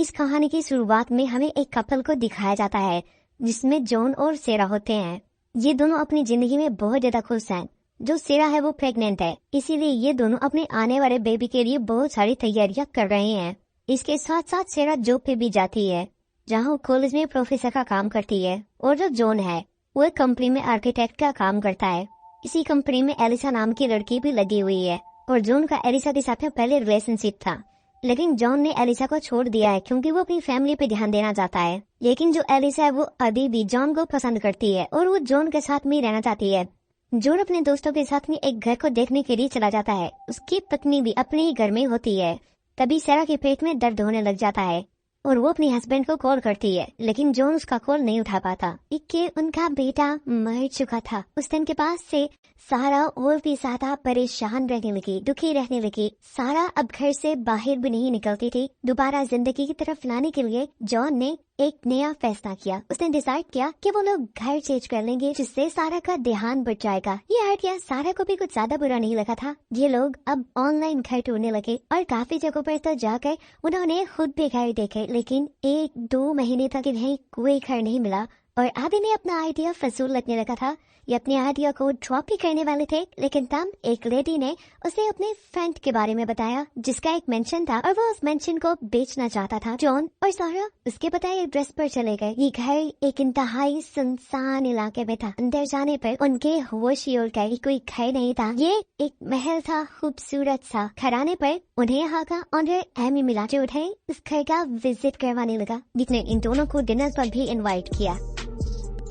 इस कहानी की शुरुआत में हमें एक कपल को दिखाया जाता है जिसमें जॉन और सेरा होते हैं। ये दोनों अपनी जिंदगी में बहुत ज्यादा खुश हैं। जो सेरा है वो प्रेग्नेंट है, इसीलिए ये दोनों अपने आने वाले बेबी के लिए बहुत सारी तैयारियां कर रहे हैं। इसके साथ साथ सेरा जॉब पे भी जाती है जहाँ वो कॉलेज में प्रोफेसर का काम करती है। और जो जॉन है वो एक कंपनी में आर्किटेक्ट का काम करता है। इसी कंपनी में एलिसा नाम की लड़की भी लगी हुई है और जॉन का एलिसा के साथ में पहले रिलेशनशिप था, लेकिन जॉन ने एलिसा को छोड़ दिया है क्योंकि वो अपनी फैमिली पे ध्यान देना चाहता है। लेकिन जो एलिसा है वो अभी भी जॉन को पसंद करती है और वो जॉन के साथ में रहना चाहती है। जॉन अपने दोस्तों के साथ में एक घर को देखने के लिए चला जाता है। उसकी पत्नी भी अपने ही घर में होती है। तभी सेरा के पेट में दर्द होने लग जाता है और वो अपने हस्बैंड को कॉल करती है, लेकिन जॉन उसका कॉल नहीं उठा पाता क्योंकि उनका बेटा मर चुका था। उस दिन के बाद से सारा और भी ज्यादा परेशान रहने लगी, दुखी रहने लगी। सारा अब घर से बाहर भी नहीं निकलती थी। दोबारा जिंदगी की तरफ लाने के लिए जॉन ने एक नया फैसला किया। उसने डिसाइड किया कि वो लोग घर चेंज कर लेंगे जिससे सारा का ध्यान बच जाएगा। ये आइडिया सारा को भी कुछ ज्यादा बुरा नहीं लगा था। ये लोग अब ऑनलाइन घर ढूंढने लगे और काफी जगहों पर तो जाकर उन्होंने खुद भी घर देखे, लेकिन 1-2 महीने तक इन्हें कोई घर नहीं मिला और अब इन्हें अपना आइडिया फजूल लगने लगा था। ये अपने आइडिया को ड्रॉप ही करने वाले थे, लेकिन तब एक लेडी ने उसे अपने फ्रेंड के बारे में बताया जिसका एक मेंशन था और वो उस मेंशन को बेचना चाहता था। जॉन और सारा उसके बताए एड्रेस पर चले गए। ये घर एक इंतहाई सुनसान इलाके में था। अंदर जाने पर उनके होश ही उड़ गए। कोई घर नहीं था, ये एक महल था, खूबसूरत सा। घर आने पर उन्हें यहाँ का ऑनर एमी मिला जो उन्हें इस घर का विजिट करवाने लगा, जिसने इन दोनों को डिनर पर भी इन्वाइट किया।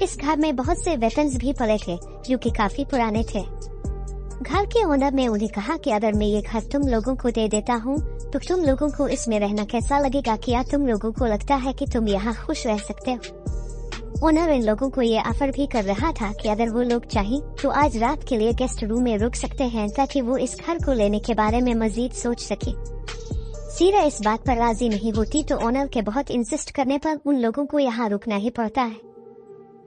इस घर में बहुत से वेपन्स भी पड़े थे जो कि काफी पुराने थे। घर के ओनर ने उन्हें कहा कि अगर मैं ये घर तुम लोगों को दे देता हूँ तो तुम लोगों को इसमें रहना कैसा लगेगा? क्या तुम लोगों को लगता है कि तुम यहाँ खुश रह सकते हो? ओनर इन लोगों को ये ऑफर भी कर रहा था कि अगर वो लोग चाहें तो आज रात के लिए गेस्ट रूम में रुक सकते हैं ताकि वो इस घर को लेने के बारे में मजीद सोच सके। सीरा इस बात पर राजी नहीं होती तो ओनर के बहुत इंसिस्ट करने पर उन लोगों को यहाँ रुकना ही पड़ता है।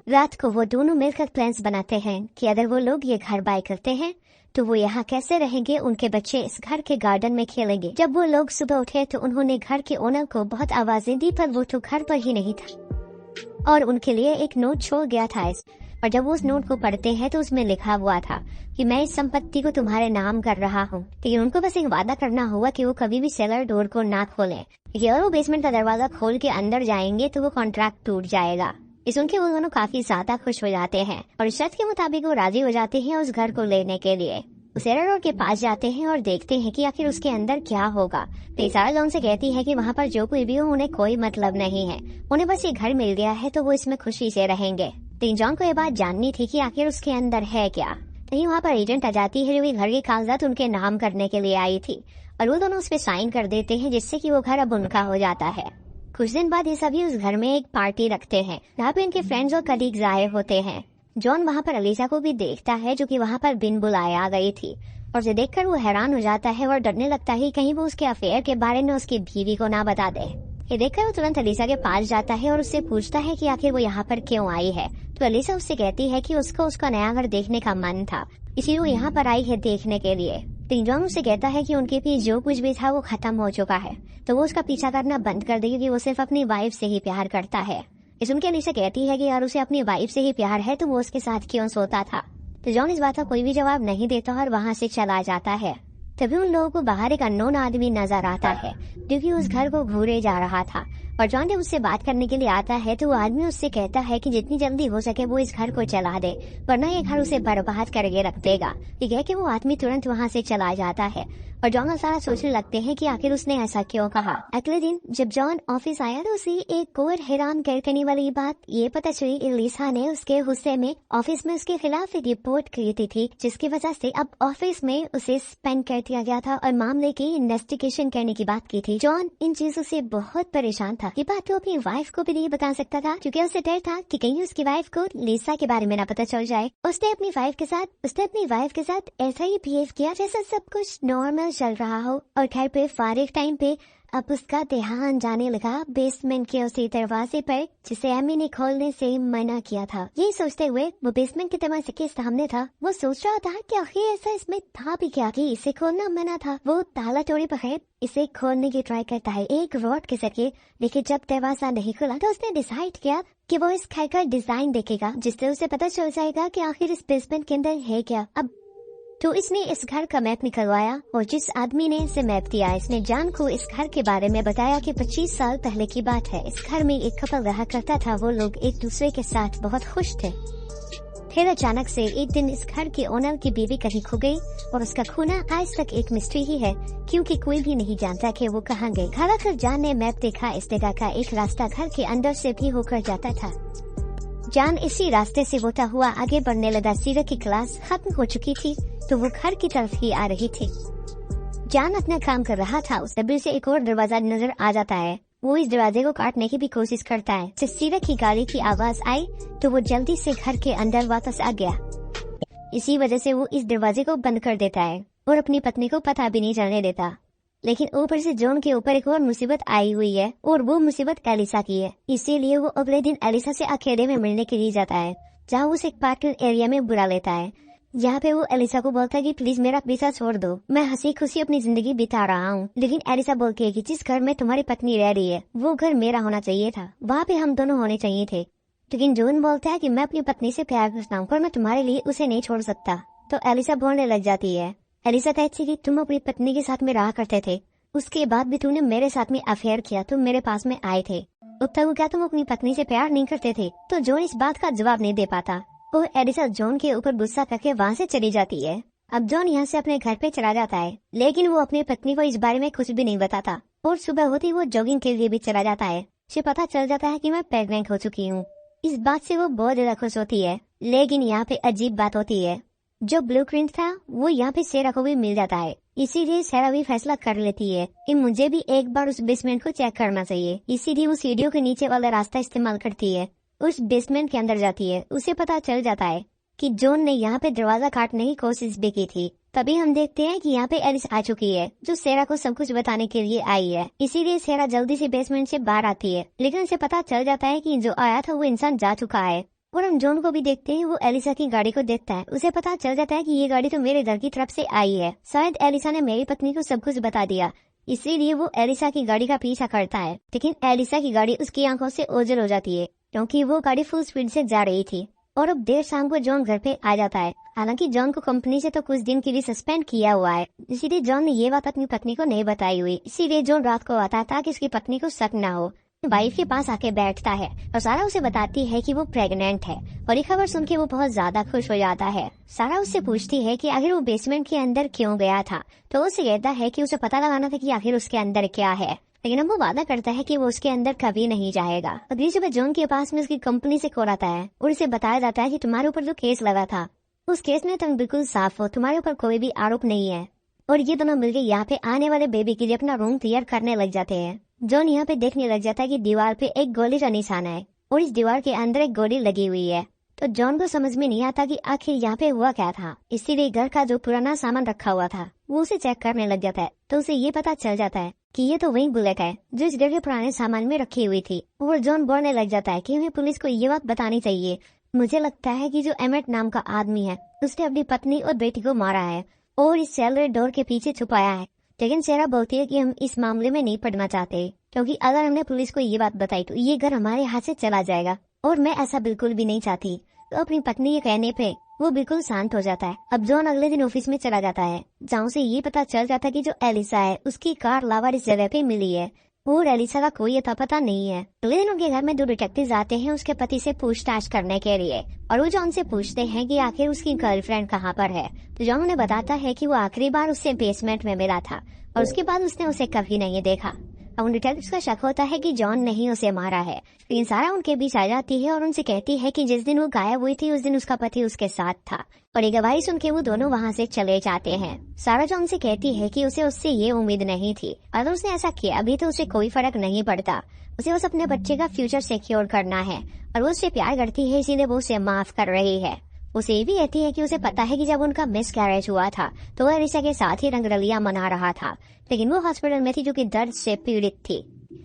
रात को वो दोनों मिलकर प्लान्स बनाते हैं कि अगर वो लोग ये घर बाय करते हैं तो वो यहाँ कैसे रहेंगे। उनके बच्चे इस घर के गार्डन में खेलेंगे। जब वो लोग सुबह उठे तो उन्होंने घर के ओनर को बहुत आवाजें दी, पर वो तो घर पर ही नहीं था और उनके लिए एक नोट छोड़ गया था। और जब वो उस नोट को पढ़ते हैं तो उसमें लिखा हुआ था कि मैं इस संपत्ति को तुम्हारे नाम कर रहा हूँ, लेकिन उनको बस एक वादा करना होगा कि वो कभी भी सेलर डोर को ना खोलें। अगर वो बेसमेंट का दरवाजा खोल के अंदर जाएंगे तो वो कॉन्ट्रैक्ट टूट जाएगा। सुन के वो दोनों काफी ज्यादा खुश हो जाते हैं और शर्त के मुताबिक वो राजी हो जाते हैं उस घर को लेने के लिए। सेरा रोड के पास जाते हैं और देखते हैं कि आखिर उसके अंदर क्या होगा। तो सारा जॉन से कहती है कि वहाँ पर जो कोई भी हो उन्हें कोई मतलब नहीं है, उन्हें बस ये घर मिल गया है तो वो इसमें खुशी से रहेंगे। तो जॉन को ये बात जाननी थी कि आखिर उसके अंदर है क्या। तो वहाँ पर एजेंट आ जाती है जो घर के कागजात उनके नाम करने के लिए आई थी और वो दोनों उस पर साइन कर देते हैं जिससे कि वो घर अब उनका हो जाता है। कुछ दिन बाद ये सभी उस घर में एक पार्टी रखते हैं जहाँ पे इनके फ्रेंड्स और कलीग्स आए होते हैं। जॉन वहाँ पर अलीसा को भी देखता है जो कि वहाँ पर बिन बुलाए आ गई थी और उसे देखकर वो हैरान हो जाता है और डरने लगता है कहीं वो उसके अफेयर के बारे में उसकी बीवी को ना बता दे। ये देखकर वो तुरंत अलीसा के पास जाता है और उससे पूछता है कि आखिर वो यहाँ पर क्यों आई है। तो अलीसा उससे कहती है कि उसको उसका नया घर देखने का मन था, इसीलिए वो यहाँ पर आई है देखने के लिए। जॉन उससे कहता है कि उनके पीछे जो कुछ भी था वो खत्म हो चुका है, तो वो उसका पीछा करना बंद कर देगी कि वो सिर्फ अपनी वाइफ से ही प्यार करता है। सुनकर अलीसा कहती है कि यार उसे अपनी वाइफ से ही प्यार है तो वो उसके साथ क्यों सोता था। तो जॉन इस बात का कोई भी जवाब नहीं देता और वहाँ से चला जाता है। तभी उन लोगों को बाहर एक अननोन आदमी नजर आता है जो कि उस घर को घूरे जा रहा था और जॉन जब उससे बात करने के लिए आता है तो वो आदमी उससे कहता है कि जितनी जल्दी हो सके वो इस घर को चला दे, वरना ये घर उसे बर्बाद करके रख देगा। ठीक है कि वो आदमी तुरंत वहाँ से चला जाता है और जॉन और सारा सोचने लगते हैं कि आखिर उसने ऐसा क्यों कहा। अगले दिन जब जॉन ऑफिस आया तो उसे एक और हैरान करने वाली बात ये पता चली, एलिसा ने उसके गुस्से में ऑफिस में उसके खिलाफ एक रिपोर्ट की थी जिसकी वजह से अब ऑफिस में उसे सस्पेंड कर दिया गया था और मामले की इन्वेस्टिगेशन करने की बात की थी। जॉन इन चीजों से बहुत परेशान था। ये बात तो अपनी वाइफ को भी नहीं बता सकता था क्योंकि उसे डर था कि कहीं उसकी वाइफ को लिसा के बारे में ना पता चल जाए। उसने अपनी वाइफ के साथ ऐसा ही बिहेव किया जैसा सब कुछ नॉर्मल चल रहा हो और घर पे फारिग टाइम पे अब उसका ध्यान जाने लगा बेसमेंट के उसी दरवाजे पर जिसे एमी ने खोलने से मना किया था। ये सोचते हुए वो बेसमेंट के दरवाजे के सामने था। वो सोच रहा था कि आखिर ऐसा इसमें था भी क्या कि इसे खोलना मना था। वो ताला तोड़े बगैर इसे खोलने की ट्राई करता है एक रॉड के जरिए, लेकिन जब दरवाजा नहीं खुला तो उसने डिसाइड किया कि वो इस घर का डिजाइन देखेगा, जिससे उसे पता चल जाएगा कि आखिर इस बेसमेंट के अंदर है क्या। अब तो इसने इस घर का मैप निकलवाया और जिस आदमी ने इसे मैप दिया इसने जान को इस घर के बारे में बताया कि 25 साल पहले की बात है। इस घर में एक कपल रहा करता था। वो लोग एक दूसरे के साथ बहुत खुश थे। फिर अचानक से एक दिन इस घर के ओनर की बीवी कहीं खो गई और उसका खोना आज तक एक मिस्ट्री ही है, क्योंकि कोई भी नहीं जानता कि वो कहाँ गई। घर आकर जान ने मैप देखा। इस जगह का एक रास्ता घर के अंदर से भी होकर जाता था। जान इसी रास्ते से होता हुआ आगे बढ़ने लगा। सीरत की क्लास खत्म हो चुकी थी तो वो घर की तरफ ही आ रही थी। जान अपना काम कर रहा था। उस डब्बे से एक और दरवाजा नजर आ जाता है। वो इस दरवाजे को काटने की भी कोशिश करता है। जब सीरत की गाड़ी की आवाज आई तो वो जल्दी से घर के अंदर वापस आ गया। इसी वजह से वो इस दरवाजे को बंद कर देता है और अपनी पत्नी को पता भी नहीं चलने देता। लेकिन ऊपर से जॉन के ऊपर एक और मुसीबत आई हुई है और वो मुसीबत एलिसा की है। इसीलिए वो अगले दिन एलिसा से अकेले में मिलने के लिए जाता है, जहाँ उसे एक पार्किंग एरिया में बुला लेता है। यहाँ पे वो एलिसा को बोलता है कि प्लीज मेरा पीछा छोड़ दो, मैं हंसी खुशी अपनी जिंदगी बिता रहा हूँ। लेकिन एलिसा बोलती है कि जिस घर में तुम्हारी पत्नी रह रही है वो घर मेरा होना चाहिए था, वहाँ पे हम दोनों होने चाहिए थे। लेकिन जॉन बोलता है कि मैं अपनी पत्नी से प्यार करता हूँ पर मैं तुम्हारे लिए उसे नहीं छोड़ सकता। तो एलिसा बोलने लग जाती है। एलिसा कहती है कि तुम अपनी पत्नी के साथ में रहा करते थे, उसके बाद भी तूने मेरे साथ में अफेयर किया, तुम मेरे पास में आए थे, अब तक क्या तुम अपनी पत्नी से प्यार नहीं करते थे? तो जॉन इस बात का जवाब नहीं दे पाता और एलिसा जॉन के ऊपर गुस्सा करके वहाँ से चली जाती है। अब जॉन यहाँ से अपने घर पे चला जाता है, लेकिन वो अपनी पत्नी को इस बारे में कुछ भी नहीं बताता और सुबह होती वो जॉगिंग के लिए भी चला जाता है। उसे पता चल जाता है कि मैं प्रेग्नेंट हो चुकी हूँ। इस बात से वो बहुत ज्यादा खुश होती है। लेकिन यहाँ पे अजीब बात होती है, जो ब्लूप्रिंट था वो यहाँ पे सेरा को भी मिल जाता है। इसीलिए सेरा भी फैसला कर लेती है कि मुझे भी एक बार उस बेसमेंट को चेक करना चाहिए। इसीलिए वो सीढ़ियों के नीचे वाला रास्ता इस्तेमाल करती है, उस बेसमेंट के अंदर जाती है। उसे पता चल जाता है कि जॉन ने यहाँ पे दरवाजा काटने की कोशिश भी की थी। तभी हम देखते हैं कि यहाँ पे एलिस आ चुकी है, जो सेरा को सब कुछ बताने के लिए आई है। इसीलिए सेरा जल्दी से बेसमेंट से बाहर आती है, लेकिन उसे पता चल जाता है कि जो आया था वो इंसान जा चुका है। और हम जॉन को भी देखते हैं, वो एलिसा की गाड़ी को देखता है। उसे पता चल जाता है कि ये गाड़ी तो मेरे घर की तरफ से आई है, शायद एलिसा ने मेरी पत्नी को सब कुछ बता दिया। इसीलिए वो एलिसा की गाड़ी का पीछा करता है, लेकिन एलिसा की गाड़ी उसकी आंखों से ओझल हो जाती है क्योंकि वो गाड़ी फुल स्पीड से जा रही थी। और अब देर शाम को जॉन घर पे आ जाता है। हालांकि जॉन को कंपनी से तो कुछ दिन के लिए सस्पेंड किया हुआ है, इसीलिए जॉन ने ये बात अपनी पत्नी को नहीं बताई हुई। इसीलिए जॉन रात को आता है ताकि उसकी पत्नी को शक न हो। वाइफ के पास आके बैठता है और सारा उसे बताती है कि वो प्रेग्नेंट है। और ये खबर सुन के वो बहुत ज्यादा खुश हो जाता है। सारा उससे पूछती है कि आखिर वो बेसमेंट के अंदर क्यों गया था, तो उसे कहता है कि उसे पता लगाना था कि आखिर उसके अंदर क्या है। लेकिन अब वो वादा करता है कि वो उसके अंदर कभी नहीं जाएगा। अगली सुबह जॉन के पास में उसकी कंपनी से कॉल आता है और उसे बताया जाता है कि तुम्हारे ऊपर जो केस लगा था उस केस में तुम बिल्कुल साफ हो, तुम्हारे ऊपर कोई भी आरोप नहीं है। और ये दोनों मिलकर यहाँ पे आने वाले बेबी के लिए अपना रूम तैयार करने लग जाते हैं। जॉन यहाँ पे देखने लग जाता है कि दीवार पे एक गोली का निशान है और इस दीवार के अंदर एक गोली लगी हुई है। तो जॉन को समझ में नहीं आता कि आखिर यहाँ पे हुआ क्या था। इसीलिए घर का जो पुराना सामान रखा हुआ था वो उसे चेक करने लग जाता है। तो उसे ये पता चल जाता है कि ये तो वही बुलेट है जो इस घर के पुराने सामान में रखी हुई थी। और जॉन बोलने लग जाता है कि हमें पुलिस को ये बात बतानी चाहिए। मुझे लगता है कि जो एमेट नाम का आदमी है उसने अपनी पत्नी और बेटी को मारा है और इस सेलर डोर के पीछे छुपाया है। लेकिन सेरा बोलती है कि हम इस मामले में नहीं पड़ना चाहते, क्योंकि अगर हमने पुलिस को ये बात बताई तो ये घर हमारे हाथ से चला जाएगा और मैं ऐसा बिल्कुल भी नहीं चाहती। तो अपनी पत्नी के कहने पे वो बिल्कुल शांत हो जाता है। अब जॉन अगले दिन ऑफिस में चला जाता है, जहाँ से ये पता चल जाता है कि जो एलिसा है उसकी कार लावार इस जगह पे मिली है और एलिसा का कोई अता पता नहीं है। अगले दिन उनके घर में 2 डिटेक्टिव आते हैं उसके पति से पूछताछ करने के लिए और वो जॉन से पूछते हैं कि आखिर उसकी गर्लफ्रेंड कहाँ पर है। तो जॉन उन्हें बताता है कि वो आखिरी बार उससे बेसमेंट में मिला था और उसके बाद उसने उसे कभी नहीं देखा। अब उन डिटेक्टिव्स का शक होता है कि जॉन ने ही उसे मारा है। लेकिन सारा उनके बीच आ जाती है और उनसे कहती है कि जिस दिन वो गायब हुई थी उस दिन उसका पति उसके साथ था। और ये गवाही सुन के वो दोनों वहाँ से चले जाते हैं। सारा जॉन से कहती है कि उसे उससे ये उम्मीद नहीं थी, अगर उसने ऐसा किया अभी तो उसे कोई फर्क नहीं पड़ता। उसे बस अपने बच्चे का फ्यूचर सिक्योर करना है और वो उससे प्यार करती है, इसीलिए वो उसे माफ कर रही है। उसे ये भी कहती है कि उसे पता है कि जब उनका मिस कैरेज हुआ था तो वह अलीशा के साथ ही रंगरलियां मना रहा था, लेकिन वो हॉस्पिटल में थी जो कि दर्द से पीड़ित थी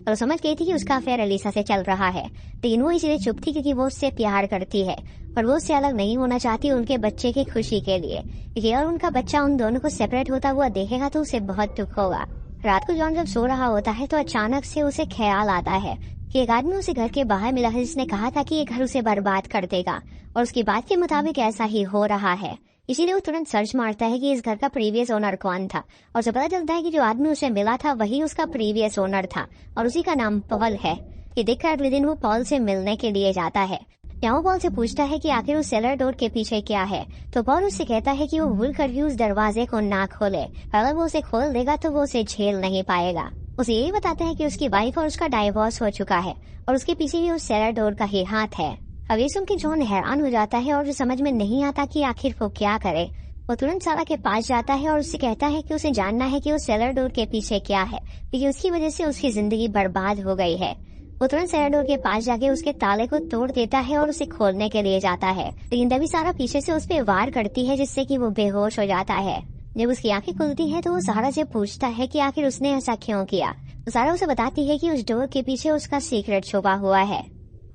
और समझ गई थी कि उसका अफेयर अलीशा से चल रहा है, लेकिन वो इसलिए चुप थी क्योंकि वो उससे प्यार करती है और वो उससे अलग नहीं होना चाहती उनके बच्चे की खुशी के लिए, क्योंकि अगर उनका बच्चा उन दोनों को सेपरेट होता हुआ देखेगा तो उसे बहुत दुख होगा। रात को जॉन जब सो रहा होता है तो अचानक से उसे ख्याल आता है कि एक आदमी उसे घर के बाहर मिला है जिसने कहा था कि ये घर उसे बर्बाद कर देगा और उसकी बात के मुताबिक ऐसा ही हो रहा है। इसीलिए वो तुरंत सर्च मारता है कि इस घर का प्रीवियस ओनर कौन था और उसे पता चलता है कि जो आदमी उसे मिला था वही उसका प्रीवियस ओनर था और उसी का नाम पॉल है। ये देखकर अगले दिन वो पॉल से मिलने के लिए जाता है। यहाँ वो पॉल से पूछता है कि आखिर उस सेलर डोर के पीछे क्या है, तो पॉल उससे कहता है कि वो भूल कर भी उस दरवाजे को ना खोले, अगर वो उसे खोल देगा तो वो उसे झेल नहीं पाएगा। उसे यही बताते हैं कि उसकी वाइफ और उसका डाइवोर्स हो चुका है और उसके पीछे भी उस सेलर डोर का ही हाथ है। अब ये सुन के जॉन हैरान हो जाता है और समझ में नहीं आता कि आखिर वो क्या करे। वो तुरंत सारा के पास जाता है और उससे कहता है कि उसे जानना है कि उस सेलर डोर के पीछे क्या है, क्योंकि उसकी वजह से उसकी जिंदगी बर्बाद हो गई है। वो तुरंत सेलर डोर के पास जाके उसके ताले को तोड़ देता है और उसे खोलने के लिए जाता है, लेकिन तभी सारा पीछे से उस पर वार करती है जिससे कि वो बेहोश हो जाता है। जब उसकी आंखें खुलती है तो वो सारा से पूछता है कि आखिर उसने ऐसा क्यों किया। तो सारा उसे बताती है कि उस डोर के पीछे उसका सीक्रेट छुपा हुआ है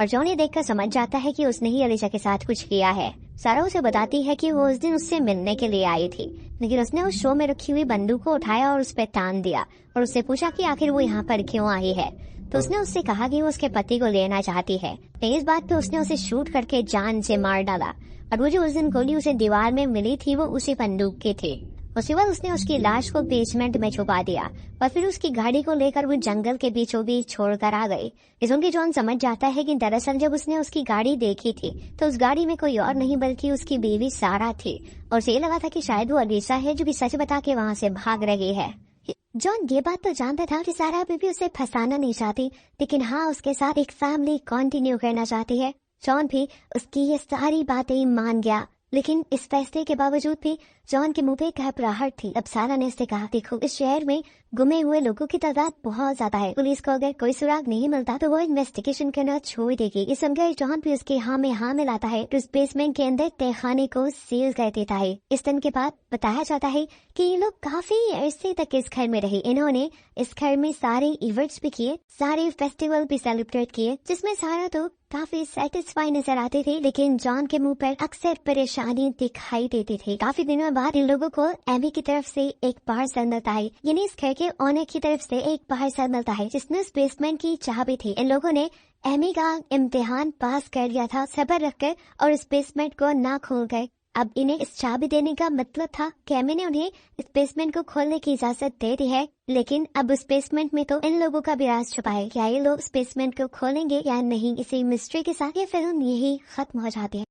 और जॉन ये देखकर समझ जाता है कि उसने ही अलीशा के साथ कुछ किया है। सारा उसे बताती है कि वो उस दिन उससे मिलने के लिए आई थी, लेकिन उसने उस शो में रखी हुई बंदूक को उठाया और उस पर तान दिया और उससे पूछा कि आखिर वो यहाँ पर क्यों आई है। तो उसने उससे कहा कि वो उसके पति को लेना चाहती है, लेकिन इस बात पे उसने उसे शूट करके जान से मार डाला और वो जो उस दिन गोली उसे दीवार में मिली थी वो उसी बंदूक की थी। उसके बाद उसने उसकी लाश को बेसमेंट में छुपा दिया और फिर उसकी गाड़ी को लेकर वो जंगल के बीचों बीच छोड़कर आ गई। इस उनकी जॉन समझ जाता है कि दरअसल जब उसने उसकी गाड़ी देखी थी तो उस गाड़ी में कोई और नहीं बल्कि उसकी बीवी सारा थी और उसे लगा था कि शायद वो अलीशा है जो कि सच बता के वहाँ से भाग रही है। जॉन ये बात तो जानता था कि सारा अभी भी उसे फंसाना नहीं चाहती, लेकिन हाँ उसके साथ एक फैमिली कंटिन्यू करना चाहती है। जॉन भी उसकी ये सारी बातें मान गया, लेकिन इस फैसले के बावजूद भी जॉन के मुंह पे घबराहट थी। अब सारा ने उससे कहा, देखो इस शहर में गुमे हुए लोगों की तादाद बहुत ज्यादा है, पुलिस को अगर कोई सुराग नहीं मिलता तो वो इन्वेस्टिगेशन करना छोड़ देगी। इस समझकर जॉन भी उसके हाँ में हाँ मिलाता है तो उस बेसमेंट के अंदर तहखाने को सील कर देता है। इस दिन के बाद बताया जाता है कि ये लोग काफी अरसे तक इस घर में रहे। इन्होंने इस घर में सारे इवेंट्स भी किए, सारे फेस्टिवल भी सेलिब्रेट किए, जिसमें सारा तो काफी सेटिस्फाई नजर आते थे, लेकिन जॉन के मुंह पर अक्सर परेशानी दिखाई देती थी। काफी दिनों बाद इन लोगों को एमी की तरफ से एक पार्सल मिलता है, यानी इस घर के ओनर की तरफ से एक पार्सल मिलता है जिसमें उस बेसमेंट की चाबी थी। इन लोगों ने एमी का इम्तिहान पास कर लिया था सबर रखकर और इस बेसमेंट को ना खोल कर। अब इन्हें इस चाबी देने का मतलब था कि एमी ने उन्हें इस बेसमेंट को खोलने की इजाजत दे दी है, लेकिन अब उस बेसमेंट में तो इन लोगों का भी राज छुपा है। क्या ये लोग इस बेसमेंट को खोलेंगे या नहीं? इसी मिस्ट्री के साथ ये फिल्म यही खत्म हो जाती है।